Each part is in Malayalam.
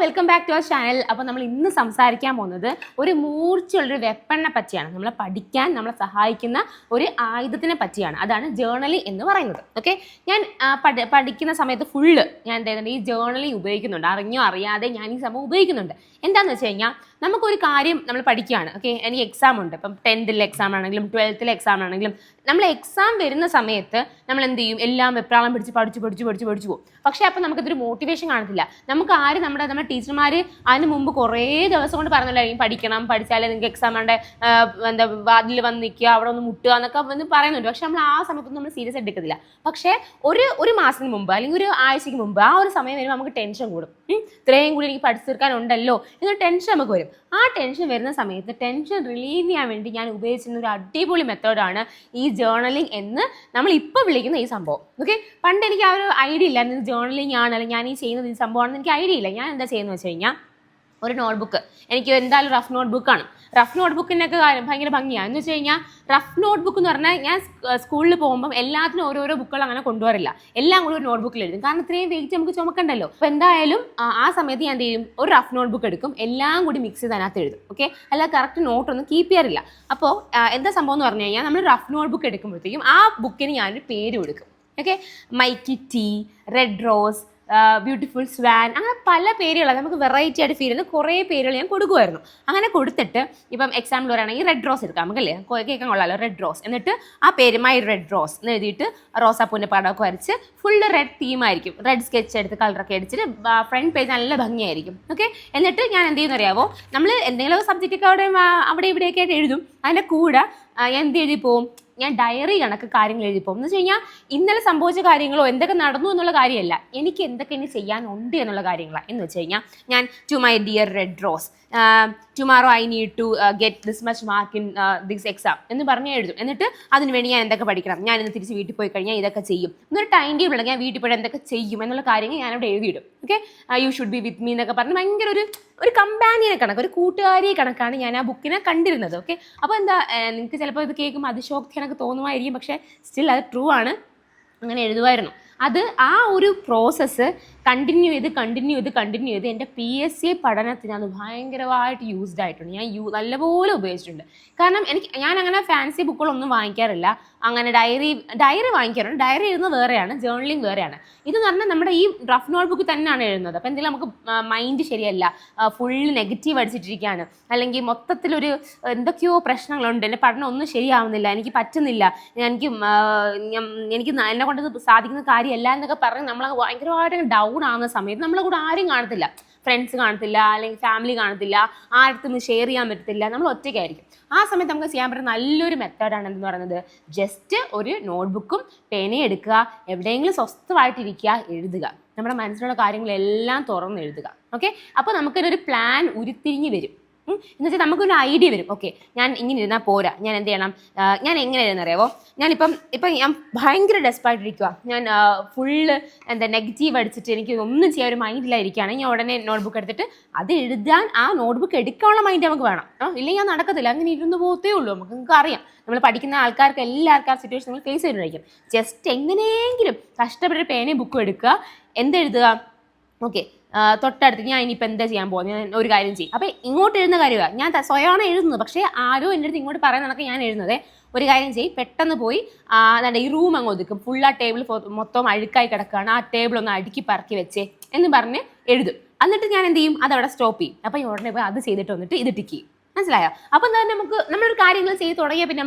Welcome back to our channel. അപ്പോൾ നമ്മൾ ഇന്ന് സംസാരിക്കാൻ പോകുന്നത് ഒരു മൂർച്ചയുള്ളൊരു വെപ്പണിനെ പറ്റിയാണ്. നമ്മളെ പഠിക്കാൻ നമ്മളെ സഹായിക്കുന്ന ഒരു ആയുധത്തിനെ പറ്റിയാണ്. അതാണ് ജേർണലിംഗ് എന്ന് പറയുന്നത്. ഓക്കെ, ഞാൻ പഠിക്കുന്ന സമയത്ത് ഫുള്ള് ഞാൻ എന്തായിരുന്നു ഈ ജേർണലിംഗ് ഉപയോഗിക്കുന്നുണ്ട്. അറിഞ്ഞോ അറിയാതെ ഞാൻ ഈ സംഭവം ഉപയോഗിക്കുന്നുണ്ട്. എന്താണെന്ന് വെച്ച് കഴിഞ്ഞാൽ നമുക്കൊരു കാര്യം നമ്മൾ പഠിക്കുകയാണ്. ഓക്കെ, എനിക്ക് എക്സാം ഉണ്ട്. ഇപ്പം 10th എക്സാം ആണെങ്കിലും 12th എക്സാം ആണെങ്കിലും നമ്മൾ എക്സാം വരുന്ന സമയത്ത് നമ്മൾ എന്ത് ചെയ്യും, എല്ലാം വെപ്രാളം പിടിച്ച് പഠിച്ചു പോകും. പക്ഷേ അപ്പം നമുക്കിതൊരു മോട്ടിവേഷൻ കാണത്തില്ല. നമുക്ക് ആര് നമ്മുടെ ടീച്ചർമാർ അതിന് മുമ്പ് കുറേ ദിവസം കൊണ്ട് പറഞ്ഞില്ലായിരിക്കും പഠിക്കണം, പഠിച്ചാലേ നിങ്ങൾക്ക് എക്സാം വേണ്ട എന്താ വാതിൽ വന്ന് നിൽക്കുക, അവിടെ ഒന്ന് മുട്ടുക എന്നൊക്കെ വന്ന് പറയുന്നുണ്ട്. പക്ഷെ നമ്മൾ ആ സമയത്തൊന്നും നമ്മൾ സീരിയസ് എടുക്കത്തില്ല. പക്ഷേ ഒരു മാസത്തിന് മുമ്പ് അല്ലെങ്കിൽ ഒരു ആഴ്ചയ്ക്ക് മുമ്പ് ആ ഒരു സമയം വരുമ്പോൾ നമുക്ക് ടെൻഷൻ കൂടും. ഇത്രയും കൂടി എനിക്ക് പഠിച്ചു തീർക്കാനുണ്ടല്ലോ എന്നൊരു ടെൻഷൻ നമുക്ക് വരും. ആ ടെൻഷൻ വരുന്ന സമയത്ത് ടെൻഷൻ റിലീവ് ചെയ്യാൻ വേണ്ടി ഞാൻ ഉപയോഗിച്ചിരുന്ന ഒരു അടിപൊളി മെത്തേഡാണ് ഈ ജേർണലിംഗ് എന്ന് നമ്മൾ ഇപ്പോൾ വിളിക്കുന്ന ഈ സംഭവം. ഓക്കെ, പണ്ട് എനിക്ക് ആ ഒരു ഐഡിയ ഇല്ല, ജേർണലിംഗ് ആണ് അല്ലെങ്കിൽ ഞാൻ ഈ ചെയ്യുന്നത് ഈ സംഭവമാണെന്ന് എനിക്ക് ഐഡിയ ഇല്ല. ഞാൻ എന്താ ചെയ്യുന്നത് വെച്ച് കഴിഞ്ഞാൽ ഒരു നോട്ട്ബുക്ക്, എനിക്ക് എന്തായാലും റഫ് നോട്ട്ബുക്കാണ്. റഫ് നോട്ട്ബുക്കിനൊക്കെ ഭയങ്കര ഭംഗിയാണ്. എന്ന് വെച്ച് കഴിഞ്ഞാൽ റഫ് നോട്ട്ബുക്ക് എന്ന് പറഞ്ഞാൽ ഞാൻ സ്കൂളിൽ പോകുമ്പോൾ എല്ലാത്തിനും ഓരോരോ ബുക്കുകൾ അങ്ങനെ കൊണ്ടുവരില്ല, എല്ലാം കൂടി ഒരു നോട്ട്ബുക്കിൽ എഴുതും. കാരണം ഇത്രയും വെയിറ്റ് നമുക്ക് ചുമക്കണ്ടല്ലോ. അപ്പോൾ എന്തായാലും ആ സമയത്ത് ഞാൻ എന്ത് ചെയ്യും, ഒരു റഫ് നോട്ട്ബുക്ക് എടുക്കും, എല്ലാം കൂടി മിക്സ് ചെയ്ത് അതിനകത്ത് എഴുതും. ഓക്കെ, അല്ല കറക്റ്റ് നോട്ടൊന്നും കീപ്പ് ചെയ്യാറില്ല. അപ്പോൾ എന്താ സംഭവം എന്ന് പറഞ്ഞു കഴിഞ്ഞാൽ നമ്മൾ റഫ് നോട്ട്ബുക്ക് എടുക്കുമ്പോഴത്തേക്കും ആ ബുക്കിന് ഞാനൊരു പേര് കൊടുക്കും. Okay, mighty, red rose, beautiful swan, അങ്ങനെ പല പേരുകളാണ്. നമുക്ക് വെറൈറ്റി ആയിട്ട് ഫീൽ ചെയ്യുന്ന കുറേ പേരുകൾ ഞാൻ കൊടുക്കുമായിരുന്നു. അങ്ങനെ കൊടുത്തിട്ട് ഇപ്പം എക്സാമ്പിൾ പറയുകയാണെങ്കിൽ റെഡ് റോസ് എടുക്കാം, നമുക്കല്ലേ കേൾക്കാൻ കൊള്ളാമല്ലോ, റെഡ് റോസ്. എന്നിട്ട് ആ പേര് മൈ റെഡ് റോസ് എന്ന് എഴുതിയിട്ട് റോസാപ്പൂവിൻ്റെ പടമൊക്കെ വരച്ച് ഫുള്ള് റെഡ് തീമായിരിക്കും. റെഡ് സ്കെച്ച് എടുത്ത് കളറൊക്കെ അടിച്ചിട്ട് ഫ്രണ്ട് പേജ് നല്ല ഭംഗിയായിരിക്കും. ഓക്കെ, എന്നിട്ട് ഞാൻ എന്ത് ചെയ്യുന്ന അറിയാമോ, നമ്മൾ എന്തെങ്കിലും സബ്ജക്റ്റൊക്കെ അവിടെ ഇവിടെയൊക്കെ ആയിട്ട് എഴുതും. അതിൻ്റെ കൂടെ ഞാൻ എന്ത് എഴുതി പോവും, ഞാൻ ഡയറി കണക്ക് കാര്യങ്ങൾ എഴുതിപ്പോകും. എന്ന് വെച്ച് കഴിഞ്ഞാൽ ഇന്നലെ സംഭവിച്ച കാര്യങ്ങളോ എന്തൊക്കെ നടന്നു എന്നുള്ള കാര്യമല്ല, എനിക്ക് എന്തൊക്കെ ഇനി ചെയ്യാനുണ്ട് എന്നുള്ള കാര്യങ്ങളാണ്. എന്ന് വെച്ച് കഴിഞ്ഞാൽ ഞാൻ to my dear red rose, tomorrow I need to get this much mark in this exam എന്ന് പറഞ്ഞ് എഴുതും. എന്നിട്ട് അതിനുവേണ്ടി ഞാൻ എന്തൊക്കെ പഠിക്കണം, ഞാൻ ഇന്ന് തിരിച്ച് വീട്ടിൽ പോയി കഴിഞ്ഞാൽ ഇതൊക്കെ ചെയ്യും എന്നൊരു ടൈം ടേബിൾ, ഞാൻ വീട്ടിൽ പോയി എന്തൊക്കെ ചെയ്യും എന്നുള്ള കാര്യങ്ങൾ ഞാനവിടെ എഴുതിയിടും. Okay, you should be with me എന്നൊക്കെ പറഞ്ഞ് ഭയങ്കര ഒരു കമ്പാനിയനെ കണക്ക്, ഒരു കൂട്ടുകാരിയെ കണക്കാണ് ഞാൻ ആ ബുക്കിനെ കണ്ടിരുന്നത്. ഓക്കെ, അപ്പോൾ എന്താ നിങ്ങൾക്ക് ചിലപ്പോൾ ഇത് കേൾക്കുമ്പോൾ അതിശോക്തി കണക്ക് തോന്നുമായിരിക്കും, പക്ഷേ സ്റ്റിൽ അത് ട്രൂ ആണ്. അങ്ങനെ എഴുതുമായിരുന്നു. അത് ആ ഒരു പ്രോസസ്സ് കണ്ടിന്യൂ ചെയ്ത് എൻ്റെ PSC പഠനത്തിന് അത് ഭയങ്കരമായിട്ട് യൂസ്ഡ് ആയിട്ടുണ്ട്. ഞാൻ നല്ലപോലെ ഉപയോഗിച്ചിട്ടുണ്ട്. കാരണം ഞാൻ അങ്ങനെ ഫാൻസി ബുക്കുകളൊന്നും വാങ്ങിക്കാറില്ല. അങ്ങനെ ഡയറി വാങ്ങിക്കാറുണ്ട്. ഡയറി എഴുതുന്നത് വേറെയാണ്, ജേർണലിംഗ് വേറെയാണ്. ഇതെന്ന് പറഞ്ഞാൽ നമ്മുടെ ഈ റഫ് നോട്ട് ബുക്ക് തന്നെയാണ് എഴുതുന്നത്. അപ്പോൾ എന്തെങ്കിലും നമുക്ക് മൈൻഡ് ശരിയല്ല, ഫുള്ള് നെഗറ്റീവ് അടിച്ചിട്ടിരിക്കുകയാണ്, അല്ലെങ്കിൽ മൊത്തത്തിലൊരു എന്തൊക്കെയോ പ്രശ്നങ്ങളുണ്ട്, എൻ്റെ പഠനം ഒന്നും ശരിയാവുന്നില്ല, എനിക്ക് പറ്റുന്നില്ല, എനിക്ക് എന്നെ കൊണ്ട് സാധിക്കുന്ന കാര്യമല്ല എന്നൊക്കെ പറഞ്ഞ് നമ്മൾ ഭയങ്കരമായിട്ട് ഡൗൺ ആവുന്ന സമയത്ത് നമ്മളെ കൂടെ ആരും കാണത്തില്ല, ഫ്രണ്ട്സ് കാണത്തില്ല, അല്ലെങ്കിൽ ഫാമിലി കാണത്തില്ല, ആർക്കും ഷെയർ ചെയ്യാൻ പറ്റത്തില്ല, നമ്മൾ ഒറ്റയ്ക്കായിരിക്കും. ആ സമയത്ത് നമുക്ക് ചെയ്യാൻ പറ്റുന്ന നല്ലൊരു മെത്തേഡാണ് എന്തെന്ന് പറയുന്നത്, ജസ്റ്റ് ഒരു നോട്ട്ബുക്കും പേനയും എടുക്കുക, എവിടെയെങ്കിലും സ്വസ്ഥമായിട്ടിരിക്കുക, എഴുതുക, നമ്മുടെ മനസ്സിലുള്ള കാര്യങ്ങളെല്ലാം തുറന്ന് എഴുതുക. ഓക്കെ, അപ്പോൾ നമുക്കൊരു പ്ലാൻ ഉരുത്തിരിഞ്ഞ് വരും. എന്ന് വെച്ചാൽ നമുക്കൊരു ഐഡിയ വരും. ഓക്കെ, ഞാൻ ഇങ്ങനെ ഇരുന്നാൽ പോരാ, ഞാൻ എന്ത് ചെയ്യണം, ഞാൻ എങ്ങനെ എഴുതുന്നറിയാവോ, ഇപ്പം ഞാൻ ഭയങ്കര ഡെസ്പായിട്ടിരിക്കുക, ഞാൻ ഫുള്ള് നെഗറ്റീവ് അടിച്ചിട്ട് എനിക്ക് ഒന്നും ചെയ്യാൻ ഒരു മൈൻഡിലായിരിക്കുകയാണെങ്കിൽ ഞാൻ ഉടനെ നോട്ട്ബുക്ക് എടുത്തിട്ട് അത് എഴുതാൻ ആ നോട്ട്ബുക്ക് എടുക്കാനുള്ള മൈൻഡ് നമുക്ക് വേണം. ഇല്ലെങ്കിൽ ഞാൻ നടക്കത്തില്ല, അങ്ങനെ ഇരുന്ന് പോകത്തേ ഉള്ളൂ. നിങ്ങൾക്ക് അറിയാം, നമ്മൾ പഠിക്കുന്ന ആൾക്കാർക്ക് എല്ലാവർക്കും ആ സിറ്റുവേഷൻ നമ്മൾ ഫേസ് ചെയ്തിട്ടുണ്ടായിരിക്കും. ജസ്റ്റ് എങ്ങനെയെങ്കിലും കഷ്ടപ്പെട്ടൊരു പേനയും ബുക്കും എടുക്കുക, എന്തെഴുതുക, ഓക്കെ, തൊട്ടടുത്ത് ഞാൻ ഇനിയിപ്പോൾ എന്താ ചെയ്യാൻ പോകുന്നത്, ഞാൻ ഒരു കാര്യം ചെയ്യും. അപ്പോൾ ഇങ്ങോട്ട് എഴുതുന്ന കാര്യമാണ്, ഞാൻ സ്വയമാണ് എഴുതുന്നത്, പക്ഷേ ആരോ എൻ്റെ അടുത്ത് ഇങ്ങോട്ട് പറയുന്നതൊക്കെ ഞാൻ എഴുതുന്നത്. ഒരു കാര്യം ചെയ്യും, പെട്ടെന്ന് പോയി അതാണ്ട് ഈ റൂം അങ്ങ് ഒതുക്കും, ഫുൾ ആ ടേബിൾ മൊത്തം അഴുക്കായി കിടക്കുകയാണ്, ആ ടേബിൾ ഒന്ന് അടുക്കി പറക്കി വെച്ചേ എന്ന് പറഞ്ഞ് എഴുതും. എന്നിട്ട് ഞാൻ എന്ത് ചെയ്യും, അതവിടെ സ്റ്റോപ്പ് ചെയ്യും. അപ്പോൾ ഈ ഉടനെ പോയി അത് ചെയ്തിട്ട് വന്നിട്ട് ഇത് ടിക്ക് ചെയ്യും. മനസ്സിലായോ? അപ്പോൾ എന്താ, നമ്മളൊരു കാര്യങ്ങൾ ചെയ്ത് തുടങ്ങിയാൽ പിന്നെ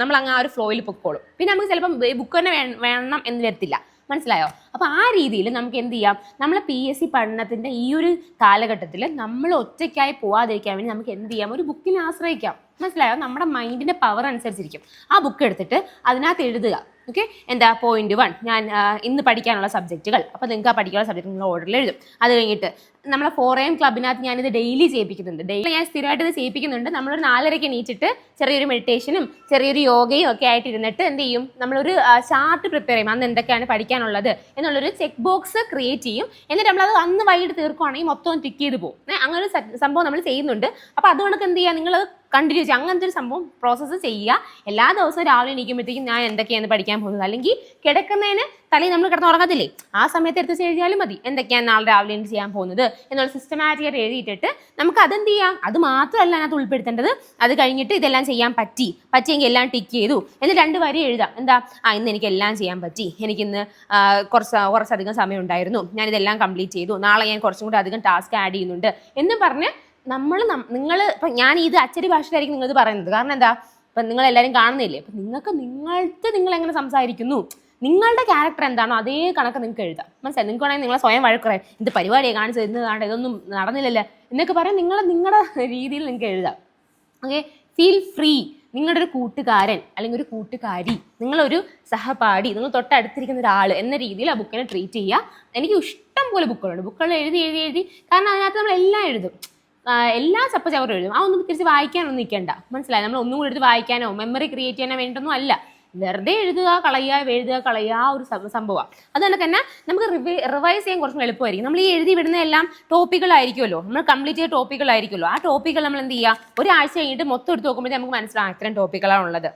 നമ്മൾ അങ്ങ് ആ ഒരു ഫ്ലോയിൽ പൊക്കോളും. പിന്നെ നമുക്ക് ചിലപ്പം ബുക്ക് തന്നെ വേണം എന്ന് വരത്തില്ല. മനസ്സിലായോ? അപ്പോൾ ആ രീതിയിൽ നമുക്ക് എന്ത് ചെയ്യാം, നമ്മളെ PSC പഠനത്തിൻ്റെ ഈ ഒരു കാലഘട്ടത്തിൽ നമ്മൾ ഒറ്റയ്ക്കായി പോവാതിരിക്കാൻ വേണ്ടി നമുക്ക് എന്ത് ചെയ്യാം, ഒരു ബുക്കിനെ ആശ്രയിക്കാം. മനസ്സിലായോ? നമ്മുടെ മൈൻഡിൻ്റെ പവർ അനുസരിച്ചിരിക്കും. ആ ബുക്ക് എടുത്തിട്ട് അതിനകത്ത് എഴുതുക. ഓക്കെ, എന്താ പോയിന്റ് 1, ഞാൻ ഇന്ന് പഠിക്കാനുള്ള സബ്ജക്റ്റുകൾ. അപ്പോൾ നിങ്ങൾക്ക് ആ പഠിക്കാനുള്ള സബ്ജക്റ്റ് നിങ്ങൾ ഓർഡറിൽ എഴുതും. അത് കഴിഞ്ഞിട്ട് നമ്മളെ 4am ക്ലബിനകത്ത് ഞാനിത് ഡെയിലി ചെയ്യിപ്പിക്കുന്നുണ്ട്. ഡെയിലി ഞാൻ സ്ഥിരമായിട്ട് ഇത് ചെയ്യിപ്പിക്കുന്നുണ്ട്. നമ്മളൊരു 4:30 എണീച്ചിട്ട് ചെറിയൊരു മെഡിറ്റേഷനും ചെറിയൊരു യോഗയും ഒക്കെ ആയിട്ട് ഇരുന്നിട്ട് എന്ത് ചെയ്യും, നമ്മളൊരു ചാർട്ട് പ്രിപ്പയർ ചെയ്യും, അന്ന് എന്തൊക്കെയാണ് പഠിക്കാനുള്ളത് എന്നുള്ളൊരു ചെക്ക് ബോക്സ് ക്രിയേറ്റ് ചെയ്യും. എന്നിട്ട് നമ്മളത് അന്ന് വൈകിട്ട് തീർക്കുകയാണെങ്കിൽ മൊത്തം ടിക്ക് ചെയ്ത് പോകും. അങ്ങനെ ഒരു സംഭവം നമ്മൾ ചെയ്യുന്നുണ്ട്. അപ്പോൾ അതുകൊണ്ടൊക്കെ എന്ത് ചെയ്യുക, നിങ്ങൾ കണ്ടിന്യൂസ് അങ്ങനത്തെ ഒരു സംഭവം പ്രോസസ്സ് ചെയ്യുക. എല്ലാ ദിവസവും രാവിലെ എണീക്കുമ്പോഴത്തേക്കും ഞാൻ എന്തൊക്കെയാണ് പഠിക്കാൻ പോകുന്നത്, അല്ലെങ്കിൽ കിടക്കുന്നതിന് തലയിൽ നമ്മൾ കിടന്ന് ഉറങ്ങത്തില്ലേ, ആ സമയത്ത് എടുത്ത് എഴുതിയാലും മതി എന്തൊക്കെയാണ് നാളെ രാവിലെ ചെയ്യാൻ പോകുന്നത് എന്നുള്ള സിസ്റ്റമാറ്റിക്കായിട്ട് എഴുതിയിട്ടിട്ട് നമുക്ക് അതെന്ത് ചെയ്യാം. അത് മാത്രമല്ല അതിനകത്ത് ഉൾപ്പെടുത്തേണ്ടത്, അത് കഴിഞ്ഞിട്ട് ഇതെല്ലാം ചെയ്യാൻ പറ്റിയെങ്കിൽ എല്ലാം ടിക്ക് ചെയ്തു എന്ന് 2 വരി എഴുതാം. എന്താ, ഇന്ന് എനിക്ക് എല്ലാം ചെയ്യാൻ പറ്റി, എനിക്കിന്ന് കുറച്ചധികം സമയം ഉണ്ടായിരുന്നു, ഞാൻ ഇതെല്ലാം കംപ്ലീറ്റ് ചെയ്തു, നാളെ ഞാൻ കുറച്ചും കൂടി അധികം ടാസ്ക് ആഡ് ചെയ്യുന്നുണ്ട് എന്ന് പറഞ്ഞ് നിങ്ങൾ ഇപ്പം ഞാൻ ഇത് അച്ചടി ഭാഷയിലായിരിക്കും നിങ്ങളിത് പറയുന്നത്. കാരണം എന്താ, ഇപ്പം നിങ്ങളെല്ലാവരും കാണുന്നില്ലേ, അപ്പം നിങ്ങൾ എങ്ങനെ സംസാരിക്കുന്നു, നിങ്ങളുടെ ക്യാരക്ടർ എന്താണോ അതേ കണക്ക് നിങ്ങൾക്ക് എഴുതാം. മനസ്സിലായി? നിങ്ങൾക്ക് വേണമെങ്കിൽ നിങ്ങളെ സ്വയം വഴക്കുറയാം, ഇത് പരിപാടിയെ കാണിച്ചത് ഇന്ന് കാണാൻ ഇതൊന്നും നടന്നില്ലല്ലേ എന്നൊക്കെ പറയാൻ നിങ്ങളുടെ രീതിയിൽ നിങ്ങൾക്ക് എഴുതാം. Okay, feel free. നിങ്ങളുടെ ഒരു കൂട്ടുകാരൻ അല്ലെങ്കിൽ ഒരു കൂട്ടുകാരി, നിങ്ങളൊരു സഹപാഠി, നിങ്ങൾ തൊട്ടടുത്തിരിക്കുന്ന ഒരാൾ എന്ന രീതിയിൽ ആ ബുക്കിനെ ട്രീറ്റ് ചെയ്യുക. എനിക്ക് ഇഷ്ടം പോലെ ബുക്കുകൾ എഴുതി കാരണം അതിനകത്ത് നമ്മൾ എല്ലാം എഴുതും, എല്ലാ ചപ്പചവറും എഴുതും. ആ ഒന്നും തിരിച്ച് വായിക്കാനൊന്നും നിൽക്കേണ്ട. മനസ്സിലായി? നമ്മൾ ഒന്നും കൂടി എടുത്ത് വായിക്കാനോ മെമ്മറി ക്രിയേറ്റ് ചെയ്യാനോ വേണ്ടൊന്നും അല്ല. വെറുതെ എഴുതുക കളയുക ആ ഒരു സംഭവമാണ്. അതുകൊണ്ട് തന്നെ നമുക്ക് റിവൈസ് ചെയ്യാൻ കുറച്ചും എളുപ്പമായിരിക്കും. നമ്മൾ ഈ എഴുതി വിടുന്ന എല്ലാം ടോപ്പിക്കുകളായിരിക്കുമല്ലോ, നമ്മൾ കംപ്ലീറ്റ് ചെയ്ത ടോപ്പിക്കുകളായിരിക്കുമല്ലോ. ആ ടോപ്പിക്കുകൾ നമ്മൾ എന്ത് ചെയ്യുക, ഒരാഴ്ച കഴിഞ്ഞിട്ട് മൊത്തം എടുത്ത് നോക്കുമ്പോഴേ നമുക്ക് മനസ്സിലാവും ഇത്രയും ടോപ്പിക്കുകളാണ് ഉള്ളത്.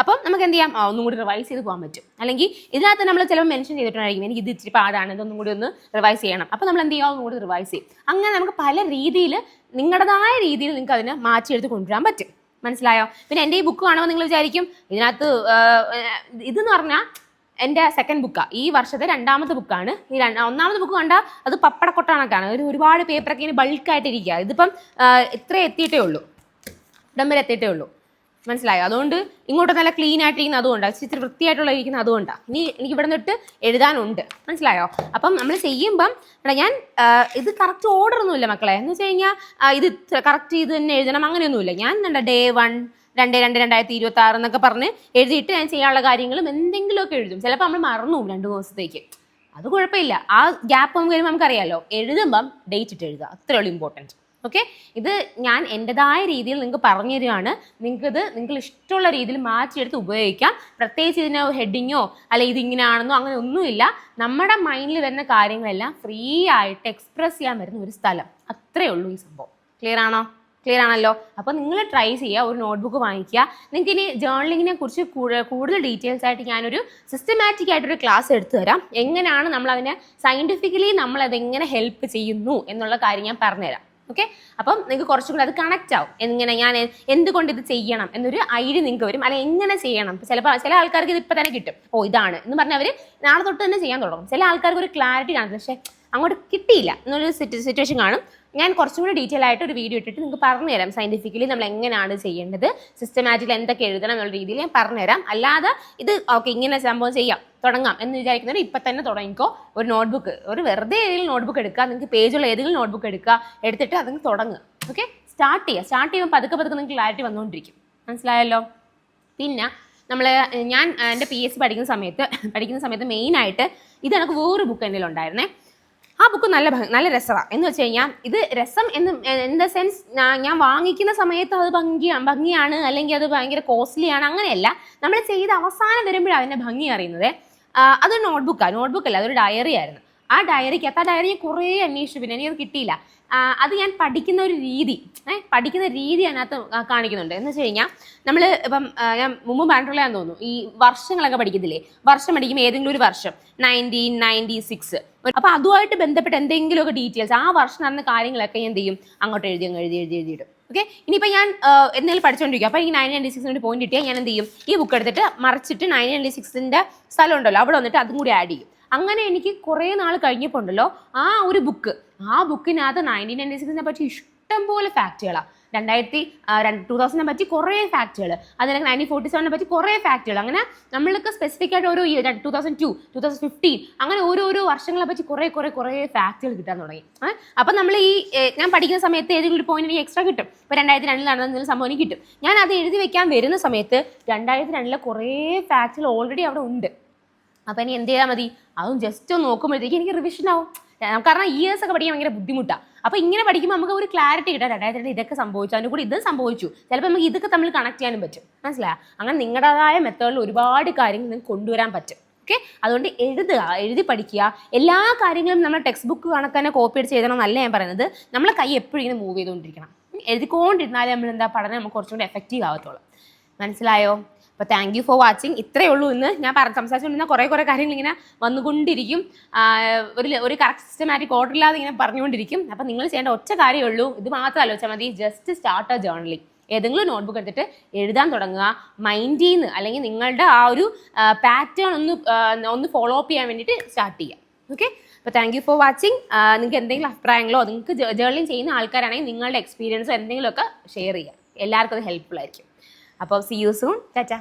അപ്പം നമുക്ക് എന്ത് ചെയ്യാം, ഒന്നും കൂടി റിവൈസ് ചെയ്ത് പോകാൻ പറ്റും. അല്ലെങ്കിൽ ഇതിനകത്ത് നമ്മൾ ചിലപ്പോൾ മെൻഷൻ ചെയ്തിട്ടുണ്ടായിരിക്കും എനിക്ക് ഇത് ഇച്ചിരി പാടാണ്, ഇതൊന്നും കൂടി ഒന്ന് റിവൈസ് ചെയ്യണം. അപ്പം നമ്മൾ എന്ത് ചെയ്യുക, ഒന്നും കൂടി റിവൈസ് ചെയ്യും. അങ്ങനെ നമുക്ക് പല രീതിയിൽ നിങ്ങളുടേതായ രീതിയിൽ നിങ്ങൾക്ക് അതിനെ മാറ്റിയെടുത്ത് കൊണ്ടുവരാൻ പറ്റും. മനസ്സിലായോ? പിന്നെ എൻ്റെ ഈ ബുക്ക് കാണുമ്പോൾ നിങ്ങൾ വിചാരിക്കും ഇതിനകത്ത് ഇതെന്ന് പറഞ്ഞാൽ എൻ്റെ സെക്കൻഡ് ബുക്കാണ്, ഈ വർഷത്തെ 2ാമത്തെ ബുക്കാണ്. ഈ 1ാമത്തെ ബുക്ക് കണ്ടാൽ അത് പപ്പടക്കൊട്ടാണൊക്കെയാണ്, ഒരുപാട് പേപ്പറൊക്കെ ഇങ്ങനെ ബൾക്കായിട്ടിരിക്കുക. ഇതിപ്പം ഇത്ര എത്തിയിട്ടേ ഉള്ളൂ, ഇടം വരെ എത്തിയിട്ടേ ഉള്ളൂ. മനസ്സിലായോ? അതുകൊണ്ട് ഇങ്ങോട്ട് നല്ല ക്ലീൻ ആയിട്ടിരിക്കുന്ന അതുകൊണ്ടാണ്, ഇച്ചിരി വൃത്തിയായിട്ടുള്ള ഇരിക്കുന്ന അതുകൊണ്ടാണ്. ഇനി എനിക്ക് ഇവിടെ നിന്നിട്ട് എഴുതാനുണ്ട്. മനസ്സിലായോ? അപ്പം നമ്മൾ ചെയ്യുമ്പം ഞാൻ ഇത് കറക്റ്റ് ഓർഡർ ഒന്നുമില്ല മക്കളെ. എന്ന് വെച്ച് കഴിഞ്ഞാൽ ഇത് കറക്റ്റ് ഇത് തന്നെ എഴുതണം അങ്ങനെയൊന്നുമില്ല. ഞാൻ Day 1 2/2/2026 എന്നൊക്കെ പറഞ്ഞ് എഴുതിയിട്ട് ഞാൻ ചെയ്യാനുള്ള കാര്യങ്ങളും എന്തെങ്കിലുമൊക്കെ എഴുതും. ചിലപ്പോൾ നമ്മൾ മറന്നു 2 ദിവസത്തേക്ക്, അത് കുഴപ്പമില്ല. ആ ഗ്യാപ്പ് വരുമ്പോൾ നമുക്കറിയാമല്ലോ, എഴുതുമ്പം ഡേറ്റ് ഇട്ട് എഴുതുക, അത്രയുള്ളൂ ഇമ്പോർട്ടൻറ്റ്. ഓക്കെ, ഇത് ഞാൻ എൻ്റെതായ രീതിയിൽ നിങ്ങൾക്ക് പറഞ്ഞു തരികയാണ്. നിങ്ങൾ ഇഷ്ടമുള്ള രീതിയിൽ മാറ്റിയെടുത്ത് ഉപയോഗിക്കാം. പ്രത്യേകിച്ച് ഇതിന് ഹെഡിങ്ങോ അല്ലെങ്കിൽ ഇതിങ്ങനെയാണെന്നോ അങ്ങനെ ഒന്നുമില്ല. നമ്മുടെ മൈൻഡിൽ വരുന്ന കാര്യങ്ങളെല്ലാം ഫ്രീ ആയിട്ട് എക്സ്പ്രസ് ചെയ്യാൻ വരുന്ന ഒരു സ്ഥലം, അത്രയേ ഉള്ളൂ ഈ സംഭവം. ക്ലിയർ ആണല്ലോ? അപ്പോൾ നിങ്ങൾ ട്രൈ ചെയ്യുക, ഒരു നോട്ട്ബുക്ക് വാങ്ങിക്കുക. നിങ്ങൾക്ക് ഇനി ജേർണലിങ്ങിനെ കുറിച്ച് കൂടുതൽ ഡീറ്റെയിൽസ് ആയിട്ട് ഞാനൊരു സിസ്റ്റമാറ്റിക് ആയിട്ടൊരു ക്ലാസ് എടുത്തു തരാം. എങ്ങനെയാണ് നമ്മളതിനെ സയൻറ്റിഫിക്കലി നമ്മളതെങ്ങനെ ഹെൽപ്പ് ചെയ്യുന്നു എന്നുള്ള കാര്യം ഞാൻ പറഞ്ഞുതരാം. ഓക്കെ, അപ്പം നിങ്ങൾക്ക് കുറച്ചും കൂടി അത് കണക്റ്റ് ആവും. എങ്ങനെ ഞാൻ എന്തുകൊണ്ട് ഇത് ചെയ്യണം എന്നൊരു ഐഡിയ നിങ്ങൾക്ക് വരും. അല്ലെങ്കിൽ എങ്ങനെ ചെയ്യണം, ചില ആൾക്കാർക്ക് ഇത് ഇപ്പം തന്നെ കിട്ടും, ഇതാണ് എന്ന് പറഞ്ഞാൽ അവർ നാളെ തൊട്ട് തന്നെ ചെയ്യാൻ തുടങ്ങും. ചില ആൾക്കാർക്ക് ഒരു ക്ലാരിറ്റി കാണും, പക്ഷേ അങ്ങോട്ട് കിട്ടിയില്ല എന്നൊരു സിറ്റുവേഷൻ കാണും. ഞാൻ കുറച്ചും കൂടി ഡീറ്റെയിൽ ആയിട്ട് ഒരു വീഡിയോ ഇട്ടിട്ട് നിങ്ങൾക്ക് പറഞ്ഞുതരാം സയൻറ്റിഫിക്കലി നമ്മൾ എങ്ങനെയാണ് ചെയ്യേണ്ടത്, സിസ്റ്റമാറ്റിക്കലി എന്തൊക്കെ എഴുതണം എന്നുള്ള രീതിയിൽ ഞാൻ പറഞ്ഞുതരാം. അല്ലാതെ ഇത് ഇങ്ങനെ സംഭവം തുടങ്ങാം എന്ന് വിചാരിക്കുന്നവർ ഇപ്പം തന്നെ തുടങ്ങിക്കോ. ഒരു നോട്ട്ബുക്ക്, ഒരു വെറുതെ ഏതെങ്കിലും നോട്ട്ബുക്ക് എടുക്കുക, നിങ്ങൾക്ക് പേജുള്ള ഏതെങ്കിലും നോട്ട്ബുക്ക് എടുക്കുക, എടുത്തിട്ട് അതങ്ങ് തുടങ്ങുക. ഓക്കെ, സ്റ്റാർട്ട് ചെയ്യുമ്പോൾ പതുക്കെ നിങ്ങൾക്ക് ക്ലാരിറ്റി വന്നുകൊണ്ടിരിക്കും. മനസ്സിലായല്ലോ? പിന്നെ ഞാൻ എൻ്റെ PSC പഠിക്കുന്ന സമയത്ത് മെയിനായിട്ട് ഇത് എനിക്ക് വേറൊരു ബുക്ക് എന്തെങ്കിലും ഉണ്ടായിരുന്നേ. ആ ബുക്ക് നല്ല രസമാണ്. എന്ന് വെച്ച് കഴിഞ്ഞാൽ ഇത് രസം ഇൻ ദ സെൻസ് ഞാൻ വാങ്ങിക്കുന്ന സമയത്ത് അത് ഭംഗിയാണ് അല്ലെങ്കിൽ അത് ഭയങ്കര കോസ്റ്റ്ലിയാണ്, അങ്ങനെയല്ല. നമ്മൾ ചെയ്ത് അവസാനം വരുമ്പോഴാണ് അതിൻ്റെ ഭംഗി അറിയുന്നത്. അതൊരു നോട്ട്ബുക്കല്ല, അതൊരു ഡയറി ആയിരുന്നു. ആ ഡയറി കുറേ അന്വേഷിച്ചു, പിന്നെ എനിക്കത് കിട്ടിയില്ല. അത് ഞാൻ പഠിക്കുന്ന ഒരു രീതി അതിനകത്ത് കാണിക്കുന്നുണ്ട്. എന്ന് വെച്ച് കഴിഞ്ഞാൽ നമ്മൾ ഇപ്പം ഞാൻ മുമ്പ് പറഞ്ഞിട്ടുള്ളതാന്ന് തോന്നുന്നു, ഈ വർഷങ്ങളൊക്കെ പഠിക്കത്തില്ലേ, വർഷം പഠിക്കുമ്പോൾ ഏതെങ്കിലും ഒരു വർഷം 1996, അപ്പോൾ അതുമായിട്ട് ബന്ധപ്പെട്ട എന്തെങ്കിലുമൊക്കെ ഡീറ്റെയിൽസ് ആ വർഷം നടന്ന കാര്യങ്ങളൊക്കെ ഞാൻ എന്ത് ചെയ്യും, അങ്ങോട്ട് എഴുതിയിടും. ഓക്കെ, ഇനിയിപ്പോൾ ഞാൻ എന്തെങ്കിലും പഠിച്ചുകൊണ്ടിരിക്കും, അപ്പോൾ ഈ 1996 പോയിന്റ് കിട്ടിയാൽ ഞാൻ എന്ത് ചെയ്യും, ഈ ബുക്ക് എടുത്തിട്ട് മറിച്ചിട്ട് 1996 സ്ഥലം ഉണ്ടല്ലോ അവിടെ വന്നിട്ട് അതും കൂടി ആഡ് ചെയ്യും. അങ്ങനെ എനിക്ക് കുറേ നാൾ കഴിഞ്ഞപ്പോൾ ഉണ്ടല്ലോ ആ ബുക്കിനകത്ത് 1996 പറ്റി ഇഷ്ടംപോലെ ഫാക്റ്റുകളാണ്. 2000 പറ്റി കുറേ ഫാക്റ്റുകൾ, അതിനൊക്കെ 1947 പറ്റി കുറേ ഫാക്റ്റുകൾ. അങ്ങനെ നമ്മൾക്ക് സ്പെസിഫിക് ആയിട്ട് ഓരോ 2002, 2015 അങ്ങനെ ഓരോ വർഷങ്ങളെ പറ്റി കുറേ ഫാക്റ്റുകൾ കിട്ടാൻ തുടങ്ങി. അപ്പം നമ്മൾ ഞാൻ പഠിക്കുന്ന സമയത്ത് ഏതെങ്കിലും ഒരു പോയിന്റ് എനിക്ക് എക്സ്ട്രാ കിട്ടും. ഇപ്പോൾ 2002 നടന്ന സംഭവം കിട്ടും. ഞാൻ അത് എഴുതി വെക്കാൻ വരുന്ന സമയത്ത് 2002 കുറേ ഫാക്റ്റുകൾ ഓൾറെഡി അവിടെ ഉണ്ട്. അപ്പം ഇനി എന്ത് ചെയ്താൽ മതി, അതും ജസ്റ്റ് ഒന്ന് നോക്കുമ്പോഴത്തേക്ക് എനിക്ക് റിവിഷൻ ആവും. കാരണം ഇയേഴ്സ് ഒക്കെ പഠിക്കാൻ ഭയങ്കര ബുദ്ധിമുട്ടാണ്. അപ്പോൾ ഇങ്ങനെ പഠിക്കുമ്പോൾ നമുക്ക് ഒരു ക്ലാരിറ്റി കിട്ടാം, 2002 ഇതൊക്കെ സംഭവിച്ചു, അതിന് കൂടി ഇത് സംഭവിച്ചു, ചിലപ്പോൾ നമുക്ക് ഇതൊക്കെ തമ്മിൽ കണക്ട് ചെയ്യാനും പറ്റും. മനസ്സിലായോ? അങ്ങനെ നിങ്ങളുടേതായ മെത്തേഡിൽ ഒരുപാട് കാര്യങ്ങൾ നിങ്ങൾക്ക് കൊണ്ടുവരാൻ പറ്റും. ഓക്കെ, അതുകൊണ്ട് എഴുതി പഠിക്കുക. എല്ലാ കാര്യങ്ങളും നമ്മൾ ടെക്സ്റ്റ് ബുക്ക് കണക്ക് തന്നെ കോപ്പി അടിച്ച് എഴുതണം എന്നല്ല ഞാൻ പറയുന്നത്. നമ്മളെ കൈ എപ്പോഴും ഇങ്ങനെ മൂവ് ചെയ്തുകൊണ്ടിരിക്കണം. എഴുതിക്കൊണ്ടിരുന്നാലേ നമ്മൾ എന്താ പഠനം നമുക്ക് കുറച്ചും കൂടി എഫക്റ്റീവ് ആവത്തുള്ളൂ. മനസ്സിലായോ? അപ്പോൾ താങ്ക് യു ഫോർ വാച്ചിങ്. ഇത്രയേ ഉള്ളൂ ഇന്ന് ഞാൻ സംസാരിച്ചുകൊണ്ടിരുന്ന കുറേ കാര്യങ്ങൾ ഇങ്ങനെ വന്നുകൊണ്ടിരിക്കും. ഒരു കറക്റ്റ് സിസ്റ്റമാറ്റിക് ഓർഡർ ഇല്ലാതെ ഇങ്ങനെ പറഞ്ഞുകൊണ്ടിരിക്കും. അപ്പോൾ നിങ്ങൾ ചെയ്യേണ്ട ഒറ്റ കാര്യമേ ഉള്ളൂ, ഇത് മാത്രം ആലോചിച്ചാൽ മതി. Just start A journaling. ഏതെങ്കിലും നോട്ട്ബുക്ക് എടുത്തിട്ട് എഴുതാൻ തുടങ്ങുക. മൈൻഡിൽ നിന്ന് അല്ലെങ്കിൽ നിങ്ങളുടെ ആ ഒരു പാറ്റേൺ ഒന്ന് ഫോളോ അപ്പ് ചെയ്യാൻ വേണ്ടിയിട്ട് സ്റ്റാർട്ട് ചെയ്യുക. ഓക്കെ, അപ്പോൾ താങ്ക് യു ഫോർ വാച്ചിങ്. നിങ്ങൾക്ക് എന്തെങ്കിലും അഭിപ്രായങ്ങളോ നിങ്ങൾക്ക് ജേർണലിംഗ് ചെയ്യുന്ന ആൾക്കാരാണെങ്കിൽ നിങ്ങളുടെ എക്സ്പീരിയൻസോ എന്തെങ്കിലുമൊക്കെ ഷെയർ ചെയ്യുക. എല്ലാവർക്കും അത് ഹെൽപ്ഫുൾ ആയിരിക്കും. അപ്പോൾ സീ യു സൂൺ. ടാറ്റാ.